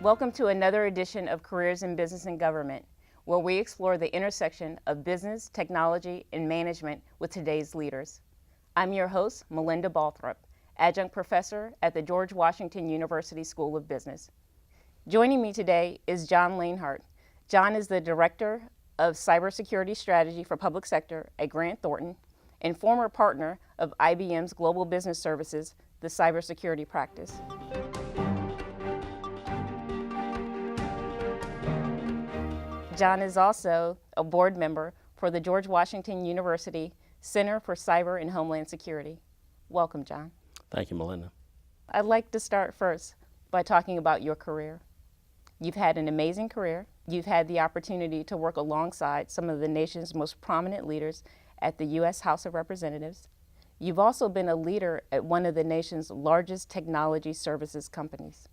Welcome to another edition of Careers in Business and Government, where we explore the intersection of business, technology, and management with today's leaders. I'm your host, Milinda Balthrop, adjunct professor at the George Washington University School of Business. Joining me today is John Lainhart. John is the Director of Cybersecurity Strategy for Public Sector at Grant Thornton and former partner of IBM's Global Business Services, the cybersecurity practice. John is also a board member for the George Washington University Center for Cyber and Homeland Security. Welcome, John. Thank you, Melinda. I'd like to start first by talking about your career. You've had an amazing career. You've had the opportunity to work alongside some of the nation's most prominent leaders at the U.S. House of Representatives. You've also been a leader at one of the nation's largest technology services companies.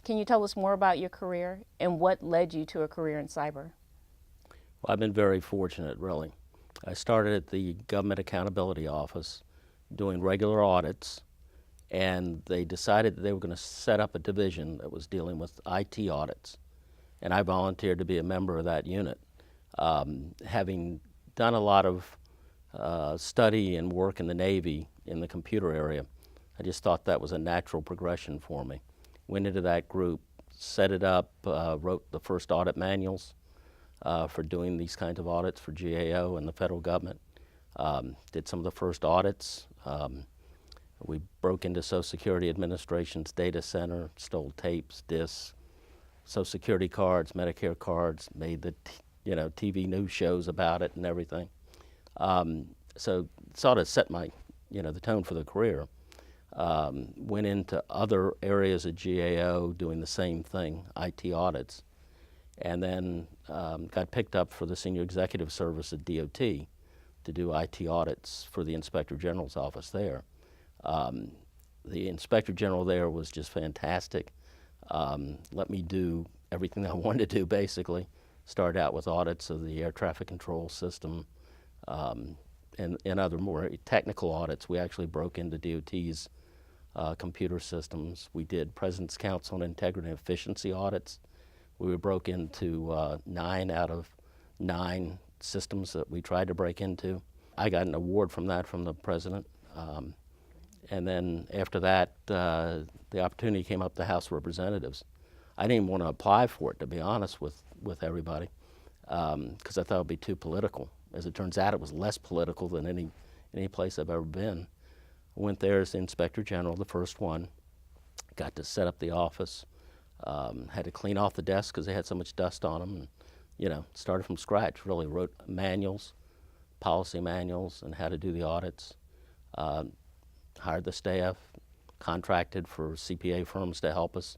Can you tell us more about your career and what led you to a career in cyber? Well, I've been very fortunate, really. I started at the Government Accountability Office doing regular audits, and they decided that they were going to set up a division that was dealing with IT audits. And I volunteered to be a member of that unit. Having done a lot of study and work in the Navy in the computer area, I just thought that was a natural progression for me. Went into that group, set it up, wrote the first audit manuals for doing these kinds of audits for GAO and the federal government. Did some of the first audits. We broke into Social Security Administration's data center, stole tapes, disks, Social Security cards, Medicare cards, made the TV news shows about it and everything. So sort of set my the tone for the career. Went into other areas of GAO doing the same thing, IT audits, and then got picked up for the Senior Executive Service at DOT to do IT audits for the Inspector General's office there. The Inspector General there was just fantastic. Let me do everything I wanted to do, basically. Started out with audits of the air traffic control system and other more technical audits. We actually broke into DOT's computer systems. We did President's Council on Integrity and Efficiency audits. We broke into 9 out of 9 systems that we tried to break into. I got an award from that from the president. And then after that, the opportunity came up to the House of Representatives. I didn't even want to apply for it, to be honest with everybody, because I thought it would be too political. As it turns out, it was less political than any place I've ever been. I went there as the Inspector General, the first one. Got to set up the office. Had to clean off the desks because they had so much dust on them. And, started from scratch, really wrote manuals, policy manuals, and how to do the audits. Hired the staff, contracted for CPA firms to help us.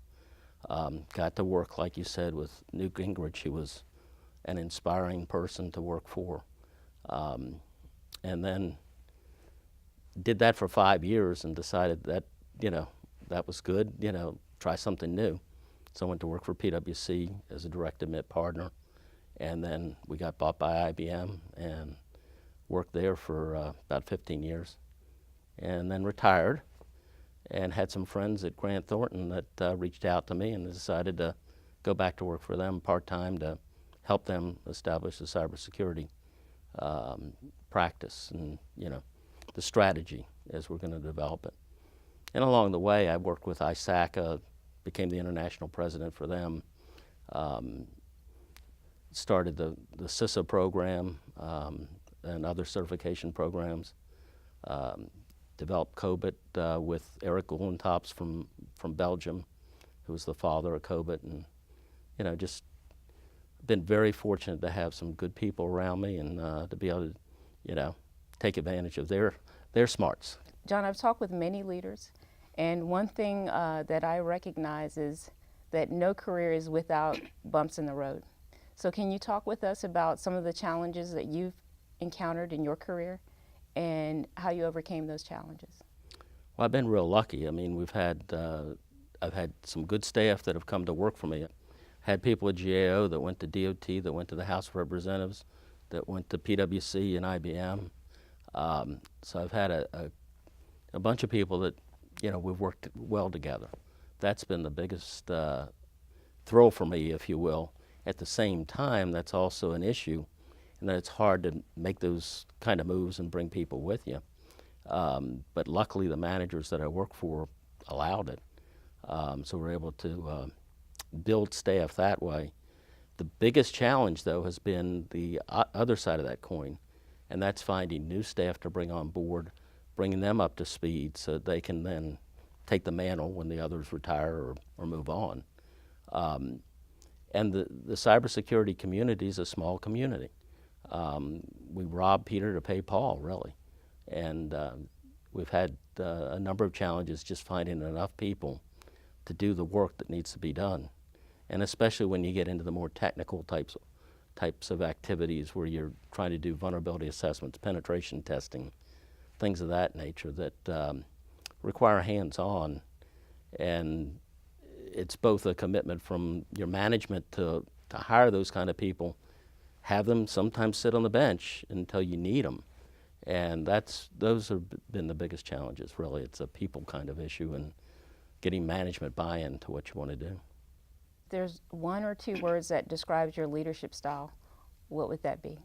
Got to work, like you said, with Newt Gingrich. He was an inspiring person to work for. And then did that for 5 years and decided that, that was good, try something new. So I went to work for PwC as a direct admit partner, and then we got bought by IBM and worked there for about 15 years, and then retired and had some friends at Grant Thornton that reached out to me and decided to go back to work for them part-time to help them establish the cybersecurity practice and, the strategy as we're going to develop it. And along the way, I worked with ISACA, became the international president for them, started the CISA program and other certification programs, developed COBIT with Eric Gullentops from Belgium, who was the father of COBIT, and, just been very fortunate to have some good people around me and to be able to, take advantage of their smarts. John, I've talked with many leaders, and one thing that I recognize is that no career is without bumps in the road. So can you talk with us about some of the challenges that you've encountered in your career and how you overcame those challenges? Well, I've been real lucky. I mean, I've had some good staff that have come to work for me. Had people at GAO that went to DOT, that went to the House of Representatives, that went to PwC and IBM. So I've had a bunch of people that, we've worked well together. That's been the biggest thrill for me, if you will. At the same time, that's also an issue, and that it's hard to make those kind of moves and bring people with you. But luckily, the managers that I work for allowed it, so we're able to build staff that way. The biggest challenge, though, has been the other side of that coin, and that's finding new staff to bring on board, bringing them up to speed so that they can then take the mantle when the others retire or move on. And the cybersecurity community is a small community. We rob Peter to pay Paul, really. And we've had a number of challenges just finding enough people to do the work that needs to be done. And especially when you get into the more technical types of activities where you're trying to do vulnerability assessments, penetration testing, things of that nature that require hands-on. And it's both a commitment from your management to hire those kind of people, have them sometimes sit on the bench until you need them. And those have been the biggest challenges, really. It's a people kind of issue and getting management buy-in to what you want to do. There's one or two words that describes your leadership style. What would that be?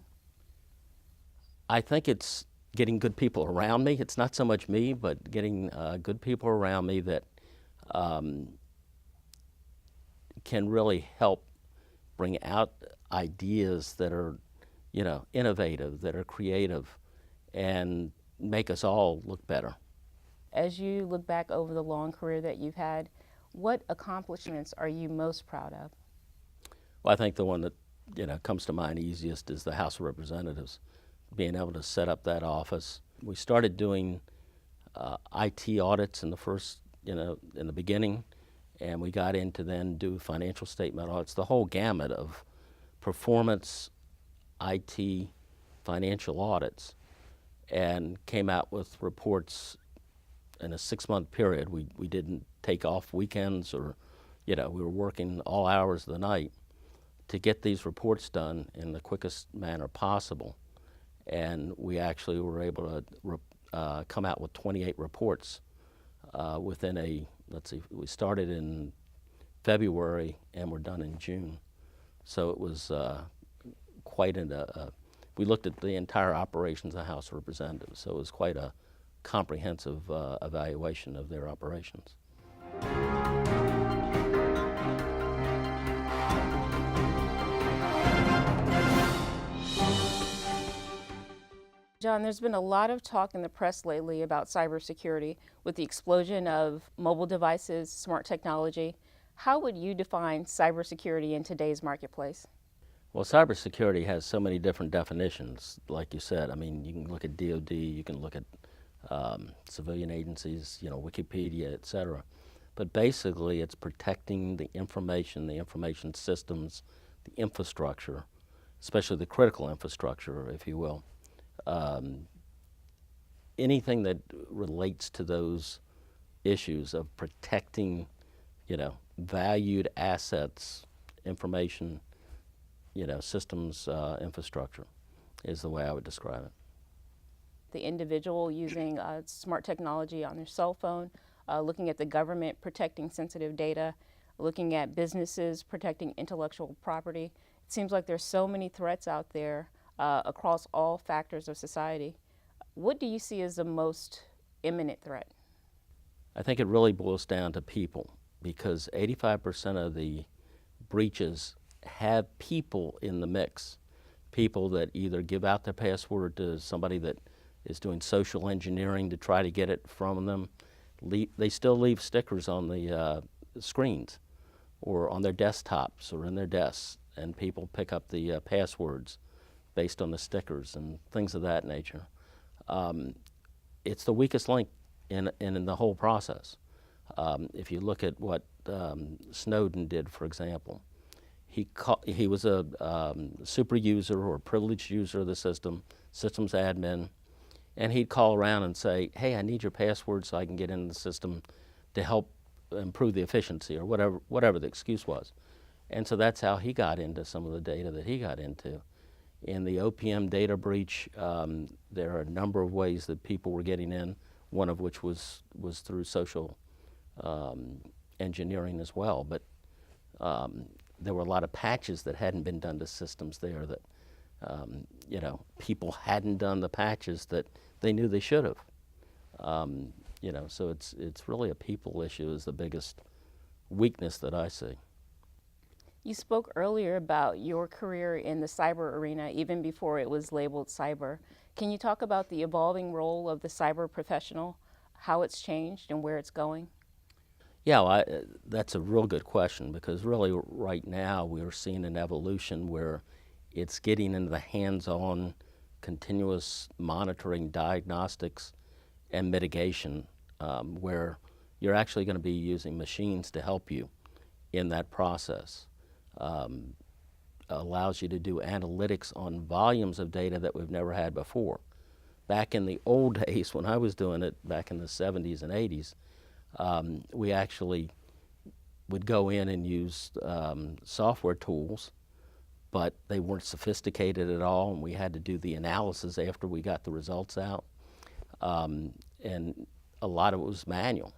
I think it's getting good people around me. It's not so much me, but getting good people around me that can really help bring out ideas that are, innovative, that are creative, and make us all look better. As you look back over the long career that you've had, what accomplishments are you most proud of? Well, I think the one that comes to mind easiest is the House of Representatives, being able to set up that office. We started doing IT audits in the beginning, and we got into then do financial statement audits, the whole gamut of performance, IT, financial audits, and came out with reports in a 6-month period. We didn't take off weekends or, we were working all hours of the night to get these reports done in the quickest manner possible. And we actually were able to come out with 28 reports within we started in February and we're done in June. So it was quite we looked at the entire operations of the House of Representatives, so it was quite a comprehensive evaluation of their operations. John, there's been a lot of talk in the press lately about cybersecurity with the explosion of mobile devices, smart technology. How would you define cybersecurity in today's marketplace? Well, cybersecurity has so many different definitions, like you said. I mean, you can look at DOD, you can look at civilian agencies, Wikipedia, et cetera. But basically, it's protecting the information systems, the infrastructure, especially the critical infrastructure, if you will. Anything that relates to those issues of protecting, valued assets, information, systems, infrastructure is the way I would describe it. The individual using smart technology on their cell phone, looking at the government protecting sensitive data, looking at businesses protecting intellectual property. It seems like there's so many threats out there across all factors of society. What do you see as the most imminent threat? I think it really boils down to people, because 85% of the breaches have people in the mix. People that either give out their password to somebody that is doing social engineering to try to get it from them. They still leave stickers on the screens or on their desktops or in their desks, and people pick up the passwords based on the stickers and things of that nature. It's the weakest link in the whole process. If you look at what Snowden did, for example, he was a super user or privileged user of the system, systems admin, and he'd call around and say, hey, I need your password so I can get into the system to help improve the efficiency, or whatever the excuse was. And so that's how he got into some of the data that he got into. In the OPM data breach, there are a number of ways that people were getting in, one of which was through social engineering as well. But There were a lot of patches that hadn't been done to systems there that, you know, people hadn't done the patches that they knew they should have. You know, so it's really a people issue is the biggest weakness that I see. You spoke earlier about your career in the cyber arena, even before it was labeled cyber. Can you talk about the evolving role of the cyber professional, how it's changed and where it's going? Yeah, well, that's a real good question, because really right now we're seeing an evolution where it's getting into the hands-on continuous monitoring, diagnostics, and mitigation, where you're actually going to be using machines to help you in that process. Allows you to do analytics on volumes of data that we've never had before. Back in the old days, when I was doing it back in the 70s and 80s, we actually would go in and use software tools, but they weren't sophisticated at all, and we had to do the analysis after we got the results out. And a lot of it was manual.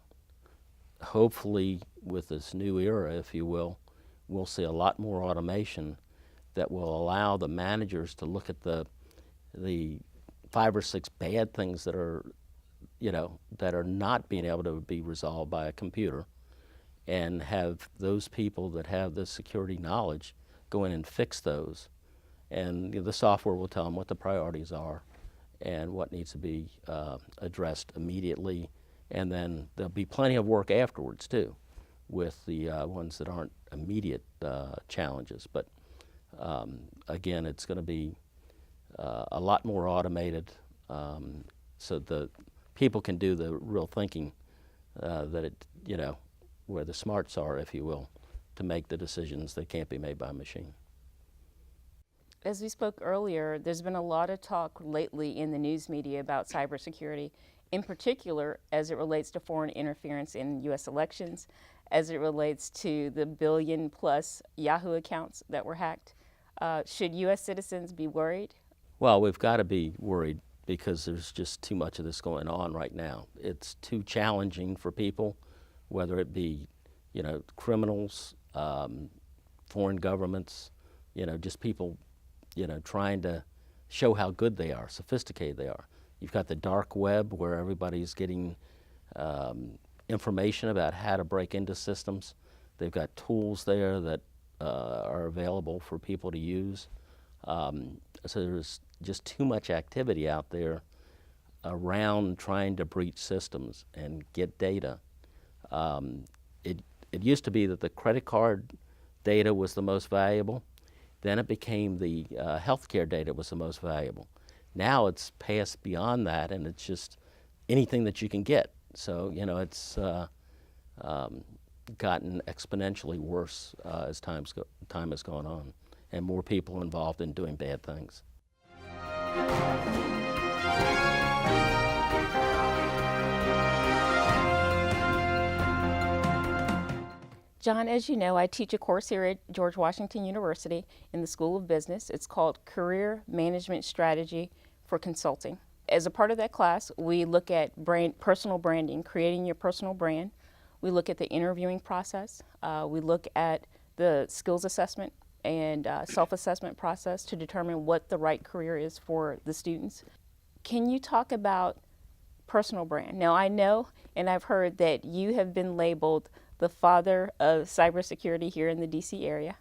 Hopefully, with this new era, if you will, we'll see a lot more automation that will allow the managers to look at the 5 or 6 bad things that are, you know, that are not being able to be resolved by a computer, and have those people that have the security knowledge go in and fix those. And the software will tell them what the priorities are and what needs to be addressed immediately. And then there'll be plenty of work afterwards too, with the ones that aren't immediate challenges. But again, it's going to be a lot more automated, so the people can do the real thinking that it, you know, where the smarts are, if you will, to make the decisions that can't be made by a machine. As we spoke earlier, there's been a lot of talk lately in the news media about cybersecurity, in particular as it relates to foreign interference in U.S. elections, as it relates to the billion-plus Yahoo accounts that were hacked. Should U.S. citizens be worried? Well, we've got to be worried because there's just too much of this going on right now. It's too challenging for people, whether it be, you know, criminals, foreign governments, you know, just people, you know, trying to show how good they are, sophisticated they are. You've got the dark web where everybody's getting information about how to break into systems. They've got tools there that are available for people to use. So there's just too much activity out there around trying to breach systems and get data. It used to be that the credit card data was the most valuable. Then it became the healthcare data was the most valuable. Now it's passed beyond that, and it's just anything that you can get. So, you know, it's gotten exponentially worse as time has gone on, and more people involved in doing bad things. John, as you know, I teach a course here at George Washington University in the School of Business. It's called Career Management Strategy for Consulting. As a part of that class, we look at personal branding, creating your personal brand. We look at the interviewing process. We look at the skills assessment and self-assessment process to determine what the right career is for the students. Can you talk about personal brand? Now, I know and I've heard that you have been labeled the father of cybersecurity here in the DC area.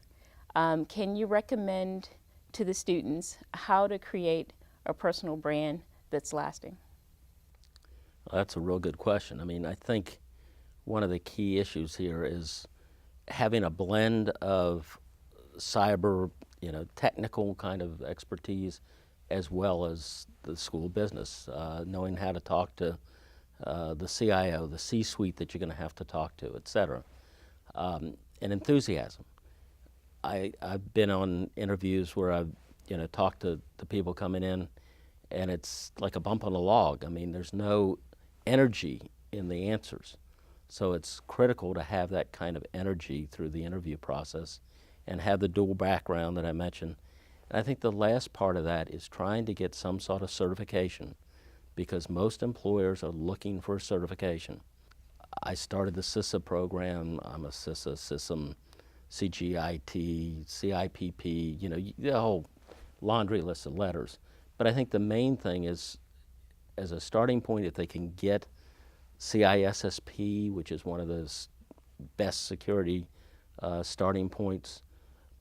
Can you recommend to the students how to create a personal brand that's lasting? Well, that's a real good question. I mean, I think one of the key issues here is having a blend of cyber, you know, technical kind of expertise, as well as the school business, knowing how to talk to the CIO, the C-suite that you're going to have to talk to, et cetera, and enthusiasm. I've been on interviews where I've, you know, talked to the people coming in, and it's like a bump on a log. I mean, there's no energy in the answers. So it's critical to have that kind of energy through the interview process and have the dual background that I mentioned. And I think the last part of that is trying to get some sort of certification, because most employers are looking for a certification. I started the CISA program. I'm a CISA, System CGIT, CIPP, the whole laundry list of letters. But I think the main thing is, as a starting point, if they can get CISSP, which is one of those best security starting points,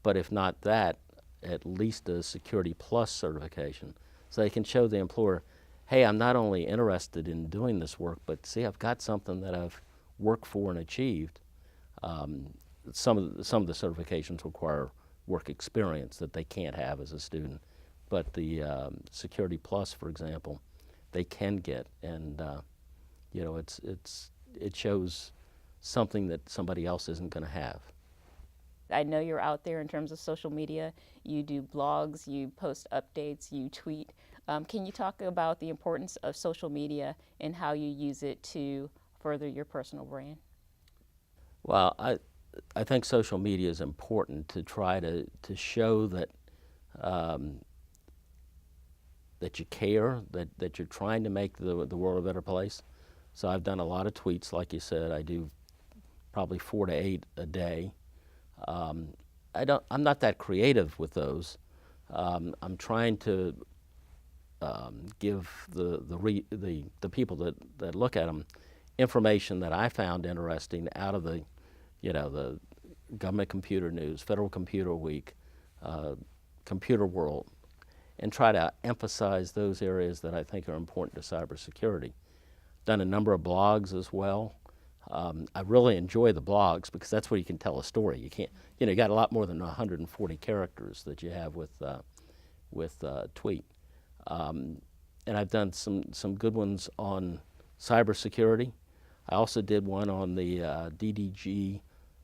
but if not that, at least a Security Plus certification, so they can show the employer, hey, I'm not only interested in doing this work, but see, I've got something that I've worked for and achieved. Some of the certifications require work experience that they can't have as a student, but the Security Plus, for example, they can get, and it shows something that somebody else isn't going to have. I know you're out there in terms of social media. You do blogs, you post updates, you tweet. Can you talk about the importance of social media and how you use it to further your personal brand? Well, I think social media is important to try to show that that you care, that you're trying to make the world a better place. So I've done a lot of tweets, like you said. I do probably 4 to 8 a day. I'm not that creative with those. I'm trying to give the people that look at them information that I found interesting out of the Government Computer News, Federal Computer Week, Computer World, and try to emphasize those areas that I think are important to cybersecurity. Done a number of blogs as well. I really enjoy the blogs because that's where you can tell a story. You can't, you got a lot more than 140 characters that you have with tweet. And I've done some good ones on cybersecurity. I also did one on the DDG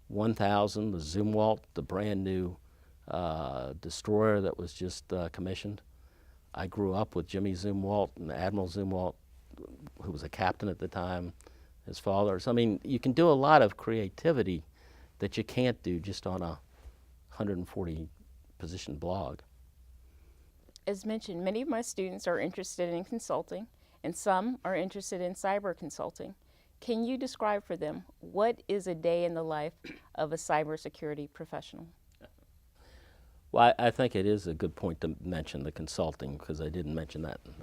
1000, the Zumwalt, the brand new destroyer that was just commissioned. I grew up with Jimmy Zumwalt and Admiral Zumwalt, who was a captain at the time, his father. So, I mean, you can do a lot of creativity that you can't do just on a 140 position blog. As mentioned, many of my students are interested in consulting, and some are interested in cyber consulting. Can you describe for them what is a day in the life of a cybersecurity professional? Well, I think it is a good point to mention the consulting, because I didn't mention that in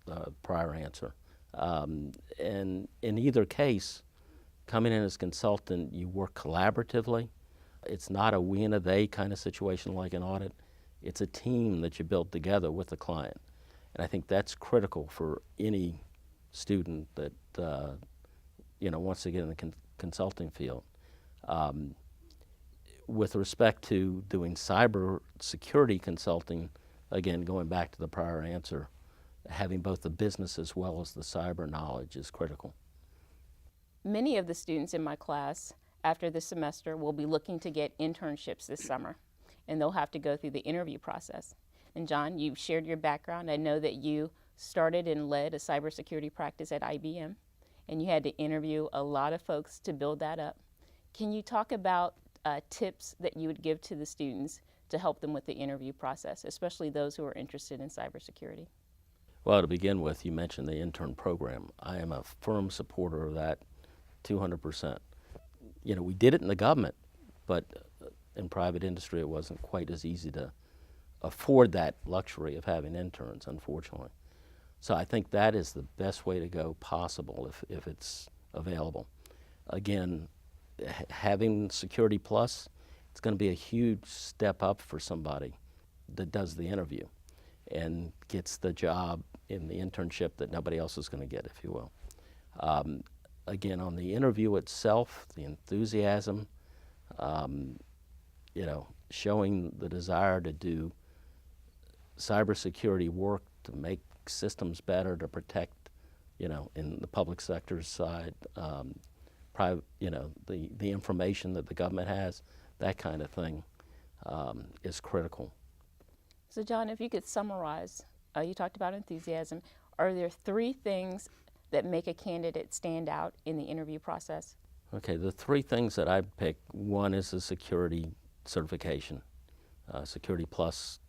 the prior answer. And in either case, coming in as consultant, you work collaboratively. It's not a we and a they kind of situation like an audit. It's a team that you build together with the client. And I think that's critical for any student that wants to get in the consulting field. With respect to doing cyber security consulting, again, going back to the prior answer, having both the business as well as the cyber knowledge is critical. Many of the students in my class after this semester will be looking to get internships this summer, and they'll have to go through the interview process. And John, you've shared your background. I know that you started and led a cybersecurity practice at IBM, and you had to interview a lot of folks to build that up. Can you talk about tips that you would give to the students to help them with the interview process, especially those who are interested in cybersecurity? Well, to begin with, you mentioned the intern program. I am a firm supporter of that, 200%. We did it in the government, but in private industry it wasn't quite as easy to afford that luxury of having interns, unfortunately. So I think that is the best way to go possible if it's available. Again, having Security Plus, it's going to be a huge step up for somebody that does the interview and gets the job in the internship that nobody else is going to get, if you will. Again, on the interview itself, the enthusiasm, showing the desire to do cybersecurity work to make systems better, to protect, in the public sector's side, private, the information that the government has, that kind of thing is critical. So John, if you could summarize, you talked about enthusiasm. Are there 3 things that make a candidate stand out in the interview process? Okay, the 3 things that I'd pick, one is the security certification, Security Plus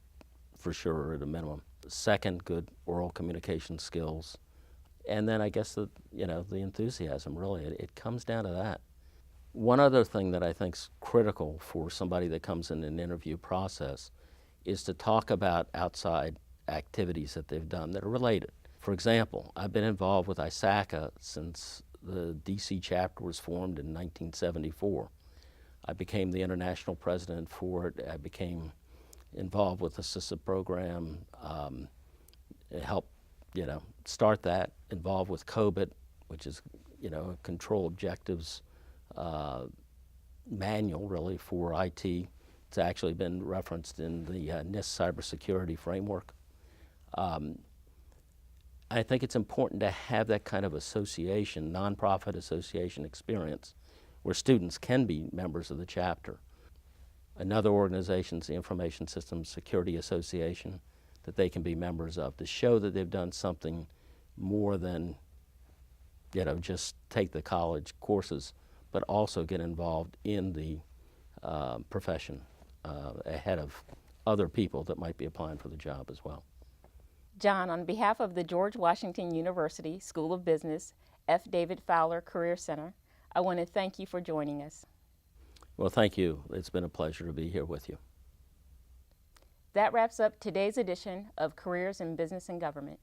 for sure at a minimum. Second, good oral communication skills. And then I guess the enthusiasm, really, it comes down to that. One other thing that I think is critical for somebody that comes in an interview process is to talk about outside activities that they've done that are related. For example, I've been involved with ISACA since the DC chapter was formed in 1974. I became the international president for it. I became involved with the assisted program, helped start that, involved with COBIT, which is a control objectives manual really for IT. It's actually been referenced in the NIST cybersecurity framework. I think it's important to have that kind of association, nonprofit association experience, where students can be members of the chapter. Another organization is the Information Systems Security Association, that they can be members of, to show that they've done something more than just take the college courses, but also get involved in the profession ahead of other people that might be applying for the job as well. John, on behalf of the George Washington University School of Business F. David Fowler Career Center, I want to thank you for joining us. Well, thank you. It's been a pleasure to be here with you. That wraps up today's edition of Careers in Business and Government.